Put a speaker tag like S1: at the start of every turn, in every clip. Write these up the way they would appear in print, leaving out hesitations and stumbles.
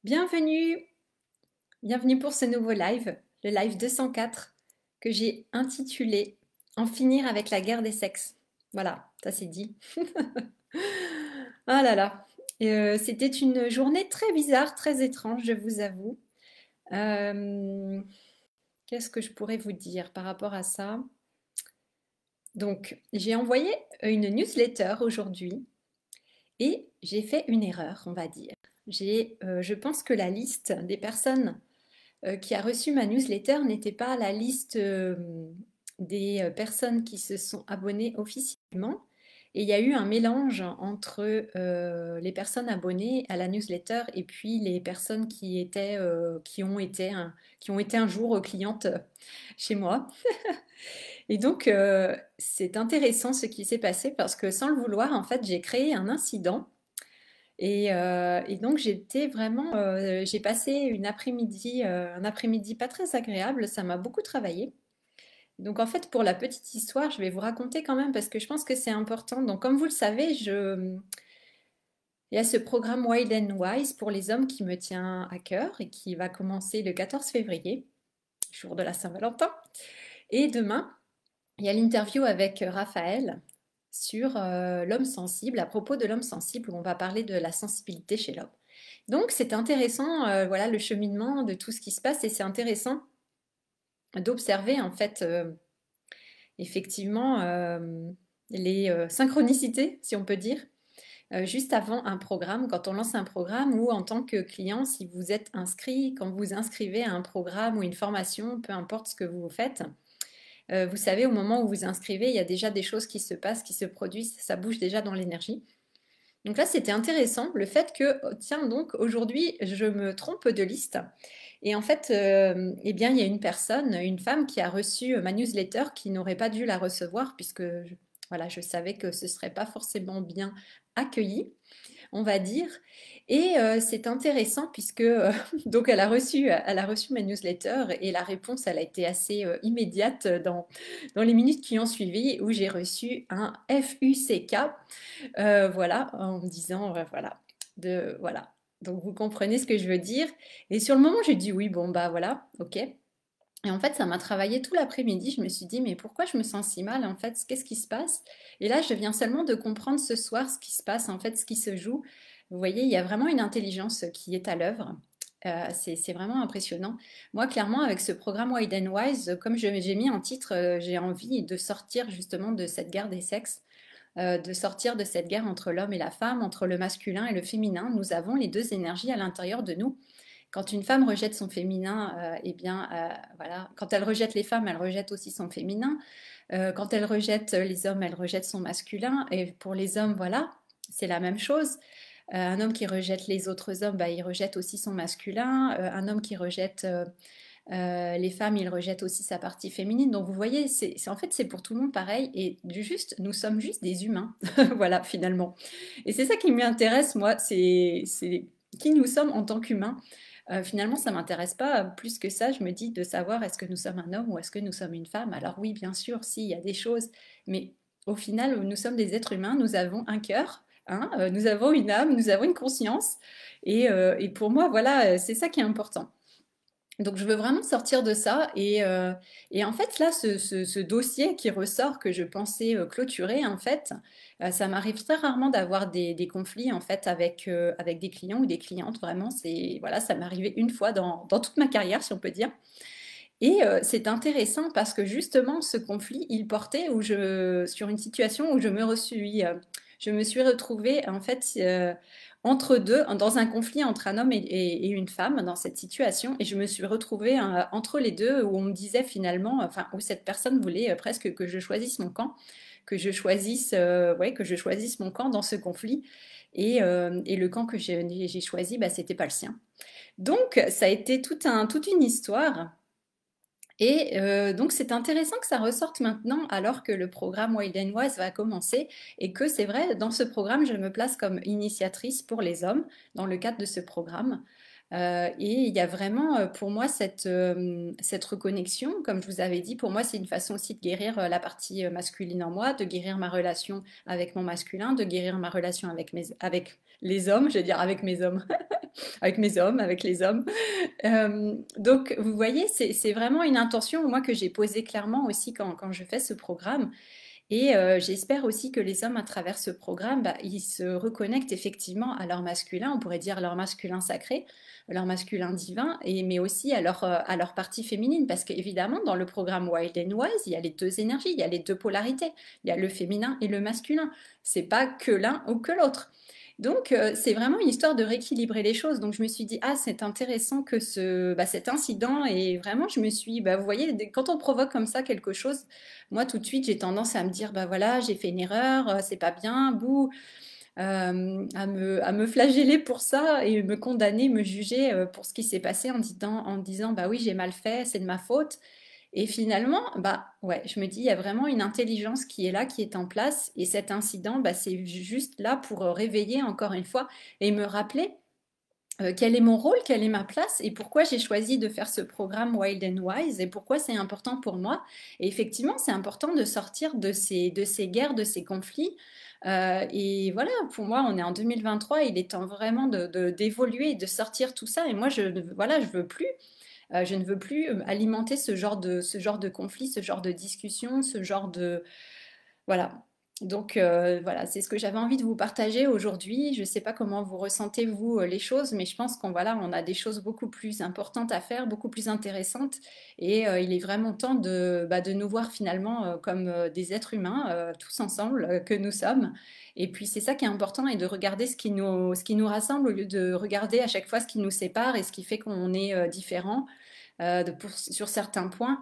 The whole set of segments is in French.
S1: Bienvenue, bienvenue pour ce nouveau live, le live 204 que j'ai intitulé En finir avec la guerre des sexes. Voilà, ça c'est dit. Ah là là. C'était une journée très bizarre, très étrange, je vous avoue. Euh, Qu'est-ce que je pourrais vous dire par rapport à ça? Donc, j'ai envoyé une newsletter aujourd'hui et j'ai fait une erreur, on va dire. Je pense que la liste des personnes qui a reçu ma newsletter n'était pas la liste des personnes qui se sont abonnées officiellement. Et il y a eu un mélange entre les personnes abonnées à la newsletter et puis les personnes qui ont été un jour clientes chez moi. Et donc, c'est intéressant ce qui s'est passé parce que sans le vouloir, en fait, j'ai créé un incident et donc j'étais vraiment, j'ai passé un après-midi pas très agréable. Ça m'a beaucoup travaillé. Donc en fait, pour la petite histoire, je vais vous raconter quand même parce que je pense que c'est important. Donc comme vous le savez, il y a ce programme Wild and Wise pour les hommes qui me tient à cœur et qui va commencer le 14 février, jour de la Saint-Valentin. Et demain, il y a l'interview avec Raphaël sur l'homme sensible, à propos de l'homme sensible, où on va parler de la sensibilité chez l'homme. Donc c'est intéressant, voilà, le cheminement de tout ce qui se passe, et c'est intéressant d'observer en fait effectivement les synchronicités, si on peut dire, juste avant un programme, quand on lance un programme, ou en tant que client, si vous êtes inscrit, quand vous vous inscrivez à un programme ou une formation, peu importe ce que vous faites. Vous savez, au moment où vous inscrivez, il y a déjà des choses qui se passent, qui se produisent, ça bouge déjà dans l'énergie. Donc là, c'était intéressant, le fait que, oh, tiens, donc aujourd'hui, je me trompe de liste. Et en fait, eh bien, il y a une personne, une femme qui a reçu ma newsletter qui n'aurait pas dû la recevoir puisque voilà, je savais que ce ne serait pas forcément bien accueilli, on va dire. Et c'est intéressant puisque donc elle a reçu ma newsletter et la réponse elle a été assez immédiate dans les minutes qui ont suivi où j'ai reçu un FUCK, voilà, en me disant voilà, voilà. Donc vous comprenez ce que je veux dire. Et sur le moment j'ai dit oui, bon bah voilà, ok. Et en fait, ça m'a travaillé tout l'après-midi. Je me suis dit, mais pourquoi je me sens si mal en fait? Qu'est-ce qui se passe? Et là, je viens seulement de comprendre ce soir ce qui se passe, en fait, ce qui se joue. Vous voyez, il y a vraiment une intelligence qui est à l'œuvre. C'est vraiment impressionnant. Moi, clairement, avec ce programme Wide and Wise, comme j'ai mis en titre, j'ai envie de sortir justement de cette guerre des sexes, de sortir de cette guerre entre l'homme et la femme, entre le masculin et le féminin. Nous avons les deux énergies à l'intérieur de nous. Quand une femme rejette son féminin, eh bien, voilà, quand elle rejette les femmes, elle rejette aussi son féminin. Quand elle rejette les hommes, elle rejette son masculin. Et pour les hommes, voilà, c'est la même chose. Un homme qui rejette les autres hommes, bah, il rejette aussi son masculin. Un homme qui rejette les femmes, il rejette aussi sa partie féminine. Donc vous voyez, en fait c'est pour tout le monde pareil. Et nous sommes juste des humains, voilà finalement. Et c'est ça qui m'intéresse moi, c'est qui nous sommes en tant qu'humains. Finalement, ça m'intéresse pas plus que ça. Je me dis de savoir est-ce que nous sommes un homme ou est-ce que nous sommes une femme. Alors oui, bien sûr, si, il y a des choses, mais au final, nous sommes des êtres humains, nous avons un cœur, hein, nous avons une âme, nous avons une conscience. Et pour moi, voilà, c'est ça qui est important. Donc je veux vraiment sortir de ça et en fait là ce dossier qui ressort que je pensais clôturer en fait ça m'arrive très rarement d'avoir des conflits en fait avec des clients ou des clientes vraiment c'est voilà ça m'est arrivé une fois dans toute ma carrière si on peut dire et c'est intéressant parce que justement ce conflit il portait sur une situation où je me suis retrouvée en fait entre deux, dans un conflit entre un homme et une femme dans cette situation. Et je me suis retrouvée entre les deux où on me disait finalement, enfin, où cette personne voulait presque que je choisisse mon camp, ouais, que je choisisse mon camp dans ce conflit. Et le camp que j'ai choisi, bah, c'était pas le sien. Donc, ça a été toute une histoire. Et donc c'est intéressant que ça ressorte maintenant alors que le programme Wild and Wise va commencer et que c'est vrai, dans ce programme, je me place comme initiatrice pour les hommes dans le cadre de ce programme. Et il y a vraiment pour moi cette reconnexion, comme je vous avais dit, pour moi c'est une façon aussi de guérir la partie masculine en moi, de guérir ma relation avec mon masculin, de guérir ma relation avec les hommes, je veux dire avec mes hommes. avec mes hommes, avec les hommes. Donc, vous voyez, c'est vraiment une intention, moi, que j'ai posée clairement aussi quand je fais ce programme. Et j'espère aussi que les hommes, à travers ce programme, bah, ils se reconnectent effectivement à leur masculin, on pourrait dire leur masculin sacré, leur masculin divin, mais aussi à leur partie féminine. Parce qu'évidemment, dans le programme Wild and Wise, il y a les deux énergies, il y a les deux polarités, il y a le féminin et le masculin. C'est pas que l'un ou que l'autre. Donc, c'est vraiment une histoire de rééquilibrer les choses. Donc, je me suis dit, ah, c'est intéressant que cet incident, et vraiment, je me suis, bah, vous voyez, quand on provoque comme ça quelque chose, moi, tout de suite, j'ai tendance à me dire, bah voilà, j'ai fait une erreur, c'est pas bien, bouh, à me flageller pour ça et me condamner, me juger pour ce qui s'est passé en disant, bah oui, j'ai mal fait, c'est de ma faute. Et finalement, bah ouais, je me dis, il y a vraiment une intelligence qui est là, qui est en place. Et cet incident, bah, c'est juste là pour réveiller encore une fois et me rappeler quel est mon rôle, quelle est ma place et pourquoi j'ai choisi de faire ce programme Wild and Wise et pourquoi c'est important pour moi. Et effectivement, c'est important de sortir de ces guerres, de ces conflits. Et voilà, pour moi, on est en 2023, il est temps vraiment d'évoluer et de sortir tout ça. Et moi, voilà, je ne veux plus alimenter ce genre de conflit, ce genre de discussion, ce genre de... Voilà. Donc voilà, c'est ce que j'avais envie de vous partager aujourd'hui. Je ne sais pas comment vous ressentez, vous, les choses, mais je pense qu'on voilà, on a des choses beaucoup plus importantes à faire, beaucoup plus intéressantes. Et il est vraiment temps de nous voir finalement comme des êtres humains, tous ensemble, que nous sommes. Et puis c'est ça qui est important, et de regarder ce qui nous rassemble au lieu de regarder à chaque fois ce qui nous sépare et ce qui fait qu'on est différent sur certains points.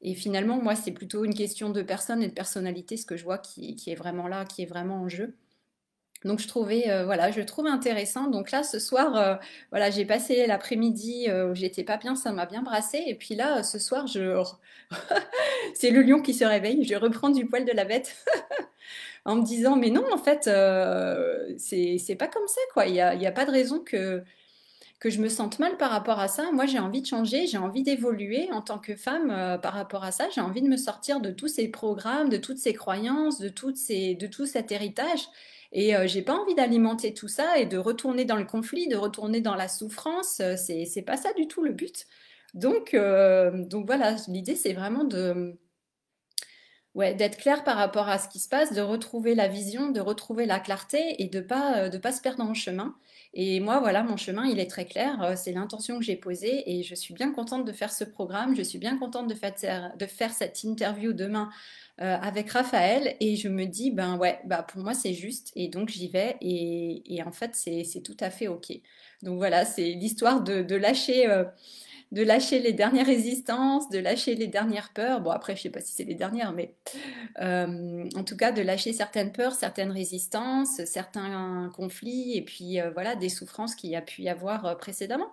S1: Et finalement, moi, c'est plutôt une question de personne et de personnalité, ce que je vois qui est vraiment là, qui est vraiment en jeu. Donc voilà, je trouve intéressant. Donc là, ce soir, voilà, j'ai passé l'après-midi où j'étais pas bien, ça m'a bien brassé. Et puis là, ce soir, c'est le lion qui se réveille. Je reprends du poil de la bête en me disant, mais non, en fait, c'est pas comme ça, quoi. Il y a pas de raison que je me sente mal par rapport à ça. Moi, j'ai envie de changer, j'ai envie d'évoluer en tant que femme par rapport à ça. J'ai envie de me sortir de tous ces programmes, de toutes ces croyances, de tout cet héritage. Et j'ai pas envie d'alimenter tout ça et de retourner dans le conflit, de retourner dans la souffrance. C'est pas ça du tout le but. Donc voilà, l'idée c'est vraiment ouais, d'être clair par rapport à ce qui se passe, de retrouver la vision, de retrouver la clarté et de pas se perdre en chemin. Et moi, voilà, mon chemin, il est très clair. C'est l'intention que j'ai posée et je suis bien contente de faire ce programme. Je suis bien contente de faire cette interview demain avec Raphaël. Et je me dis, ben ouais, bah pour moi, c'est juste. Et donc, j'y vais. Et en fait, c'est tout à fait OK. Donc voilà, c'est l'histoire de lâcher les dernières résistances, de lâcher les dernières peurs. Bon, après, je sais pas si c'est les dernières, mais en tout cas, de lâcher certaines peurs, certaines résistances, certains conflits, et puis voilà, des souffrances qu'il y a pu y avoir précédemment.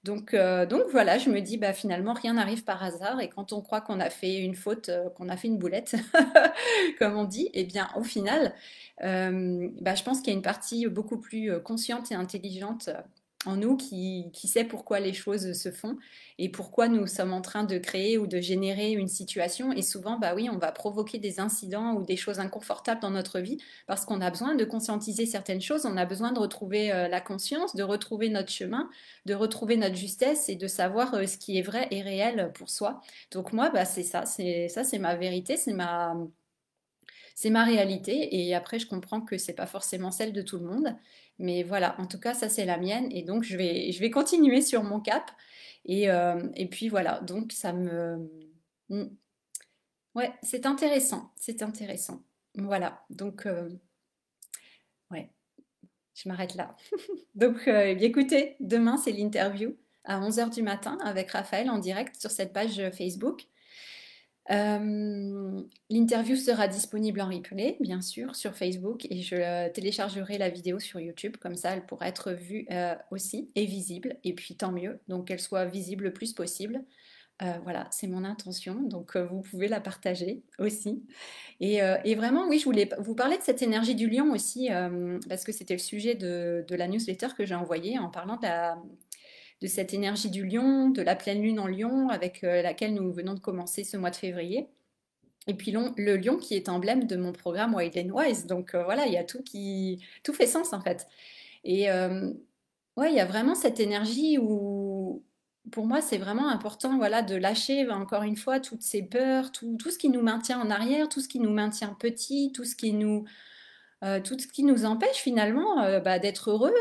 S1: Donc voilà, je me dis, bah finalement, rien n'arrive par hasard, et quand on croit qu'on a fait une faute, qu'on a fait une boulette, comme on dit, eh bien, au final, bah, je pense qu'il y a une partie beaucoup plus consciente et intelligente en nous qui sait pourquoi les choses se font et pourquoi nous sommes en train de créer ou de générer une situation. Et souvent, bah oui, on va provoquer des incidents ou des choses inconfortables dans notre vie parce qu'on a besoin de conscientiser certaines choses, on a besoin de retrouver la conscience, de retrouver notre chemin, de retrouver notre justesse et de savoir ce qui est vrai et réel pour soi. Donc moi, bah, c'est ma vérité, c'est ma réalité. Et après, je comprends que c'est pas forcément celle de tout le monde. Mais voilà, en tout cas, ça c'est la mienne. Et donc, je vais continuer sur mon cap. Et puis voilà, donc ça me... Mm. Ouais, c'est intéressant, c'est intéressant. Voilà, donc ouais, je m'arrête là. Donc eh bien, écoutez, demain c'est l'interview à 11 heures du matin avec Raphaël en direct sur cette page Facebook. L'interview sera disponible en replay, bien sûr, sur Facebook et je téléchargerai la vidéo sur YouTube, comme ça elle pourra être vue aussi et visible, et puis tant mieux, donc qu'elle soit visible le plus possible. Voilà, c'est mon intention, donc vous pouvez la partager aussi. Et vraiment, oui, je voulais vous parler de cette énergie du lion aussi, parce que c'était le sujet de la newsletter que j'ai envoyée en parlant de cette énergie du lion, de la pleine lune en lion avec laquelle nous venons de commencer ce mois de février. Et puis le lion qui est emblème de mon programme Wild and Wise. Donc voilà, il y a tout fait sens en fait. Et Ouais, il y a vraiment cette énergie où, pour moi, c'est vraiment important, voilà, de lâcher, encore une fois, toutes ces peurs, tout ce qui nous maintient en arrière, tout ce qui nous maintient petits, tout ce qui nous empêche finalement bah, d'être heureux,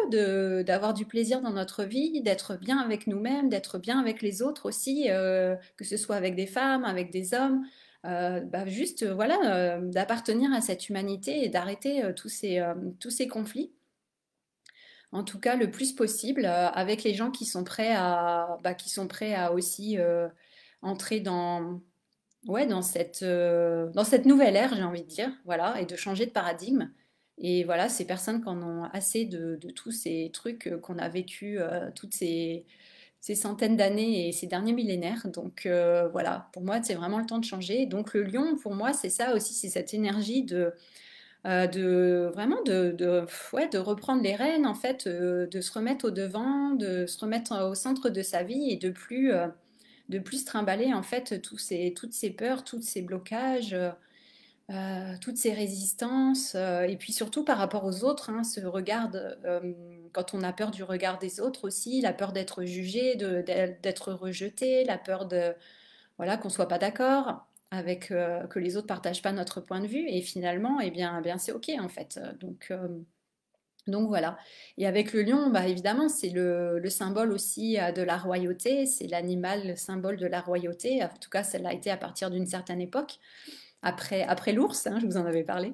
S1: d'avoir du plaisir dans notre vie, d'être bien avec nous-mêmes, d'être bien avec les autres aussi, que ce soit avec des femmes, avec des hommes, bah, juste voilà, d'appartenir à cette humanité et d'arrêter tous ces conflits. En tout cas, le plus possible, avec les gens qui sont prêts qui sont prêts à aussi entrer ouais, dans cette nouvelle ère, j'ai envie de dire, voilà, et de changer de paradigme. Et voilà, ces personnes qui en ont assez de tous ces trucs qu'on a vécu toutes ces centaines d'années et ces derniers millénaires. Donc voilà, pour moi, c'est vraiment le temps de changer. Donc le lion, pour moi, c'est ça aussi, c'est cette énergie de vraiment ouais, de reprendre les rênes, en fait, de se remettre au devant, de se remettre au centre de sa vie et de plus se trimballer en fait toutes ces peurs, tous ces blocages, toutes ces résistances, et puis surtout par rapport aux autres, hein, ce regard, quand on a peur du regard des autres aussi, la peur d'être jugé, d'être rejeté, la peur de, voilà, qu'on soit pas d'accord avec que les autres partagent pas notre point de vue, et finalement, eh bien c'est ok en fait. Donc voilà. Et avec le lion, bah, évidemment, c'est le symbole aussi de la royauté, c'est l'animal, le symbole de la royauté. En tout cas, ça l'a été à partir d'une certaine époque. Après l'ours, hein, je vous en avais parlé,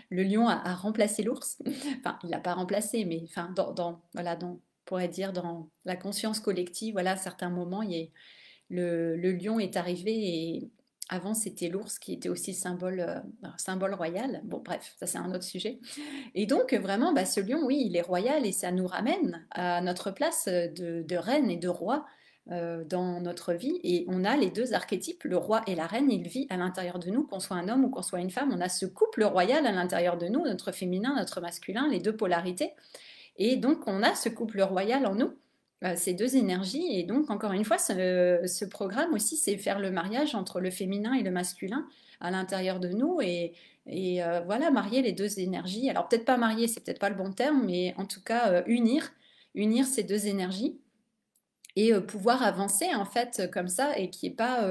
S1: le lion a remplacé l'ours. Enfin, il l'a pas remplacé, mais enfin, voilà, on pourrait dire dans la conscience collective, voilà, à certains moments, le lion est arrivé et avant c'était l'ours qui était aussi symbole royal. Bon, bref, ça c'est un autre sujet. Et donc, vraiment, bah, ce lion, oui, il est royal et ça nous ramène à notre place de reine et de roi dans notre vie. Et on a les deux archétypes, le roi et la reine, il vit à l'intérieur de nous, qu'on soit un homme ou qu'on soit une femme. On a ce couple royal à l'intérieur de nous, notre féminin, notre masculin, les deux polarités. Et donc, on a ce couple royal en nous, ces deux énergies. Et donc, encore une fois, ce programme aussi, c'est faire le mariage entre le féminin et le masculin à l'intérieur de nous. Voilà, marier les deux énergies. Alors, peut-être pas marier, c'est peut-être pas le bon terme, mais en tout cas, unir ces deux énergies et pouvoir avancer en fait comme ça et qu'il n'y ait pas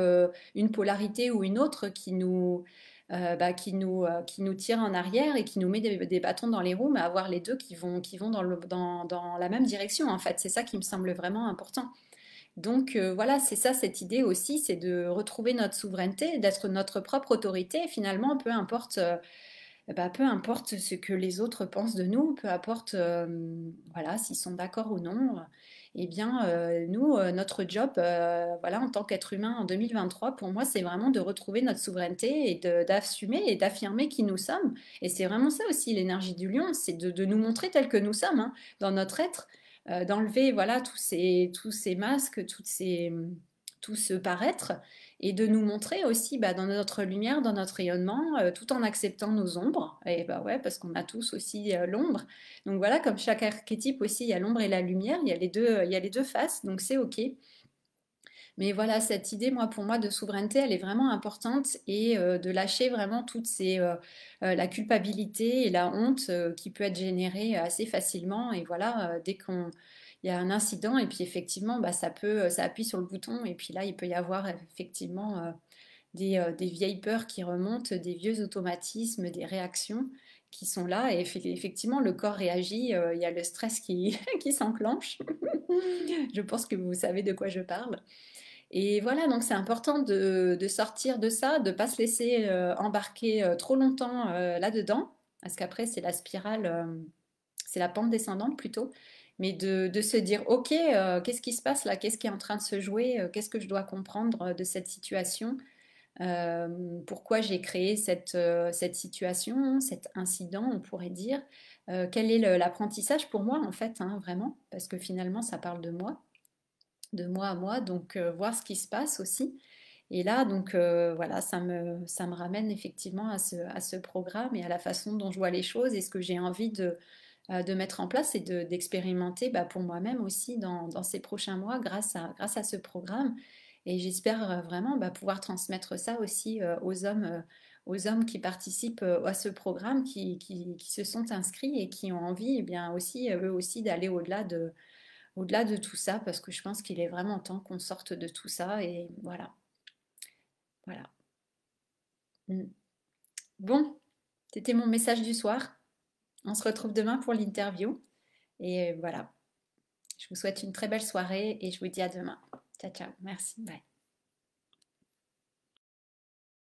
S1: une polarité ou une autre qui nous tire en arrière et qui nous met des bâtons dans les roues, mais avoir les deux qui vont dans la même direction en fait. C'est ça qui me semble vraiment important. Donc voilà, c'est ça cette idée aussi, c'est de retrouver notre souveraineté, d'être notre propre autorité. Finalement, peu importe ce que les autres pensent de nous, peu importe voilà, s'ils sont d'accord ou non, eh bien, nous, notre job, voilà, en tant qu'être humain en 2023, pour moi, c'est vraiment de retrouver notre souveraineté et d'assumer et d'affirmer qui nous sommes. Et c'est vraiment ça aussi l'énergie du lion, c'est de nous montrer tels que nous sommes, hein, dans notre être, d'enlever voilà, tous ces masques, tout ce paraître et de nous montrer aussi bah, dans notre lumière, dans notre rayonnement, tout en acceptant nos ombres. Et bah ouais, parce qu'on a tous aussi l'ombre. Donc voilà, comme chaque archétype aussi, il y a l'ombre et la lumière, il y a les deux faces, donc c'est ok. Mais voilà, cette idée, moi, pour moi, de souveraineté, elle est vraiment importante et de lâcher vraiment la culpabilité et la honte qui peut être générée assez facilement. Et voilà, dès qu'on il y a un incident et puis effectivement, bah, ça appuie sur le bouton et puis là, il peut y avoir effectivement des vieilles peurs qui remontent, des vieux automatismes, des réactions qui sont là et effectivement, le corps réagit. Il y a le stress qui s'enclenche. Je pense que vous savez de quoi je parle. Et voilà, donc c'est important de sortir de ça, de ne pas se laisser embarquer trop longtemps là-dedans, parce qu'après c'est la spirale, c'est la pente descendante plutôt, mais de se dire, ok, qu'est-ce qui se passe là? Qu'est-ce qui est en train de se jouer? Qu'est-ce que je dois comprendre de cette situation? Pourquoi j'ai créé cette situation, cet incident, on pourrait dire? Quel est l'apprentissage pour moi en fait, hein, vraiment? Parce que finalement ça parle de moi à moi, donc voir ce qui se passe aussi. Et là, donc voilà, ça me ramène effectivement à ce programme et à la façon dont je vois les choses et ce que j'ai envie de mettre en place et d'expérimenter bah, pour moi-même aussi dans ces prochains mois grâce à ce programme. Et j'espère vraiment bah, pouvoir transmettre ça aussi aux hommes qui participent à ce programme, qui se sont inscrits et qui ont envie eh bien, aussi, eux aussi, d'aller au-delà au-delà de tout ça, parce que je pense qu'il est vraiment temps qu'on sorte de tout ça et voilà, voilà. Mm. Bon, c'était mon message du soir. On se retrouve demain pour l'interview et voilà. Je vous souhaite une très belle soirée et je vous dis à demain. Ciao, ciao. Merci. Bye.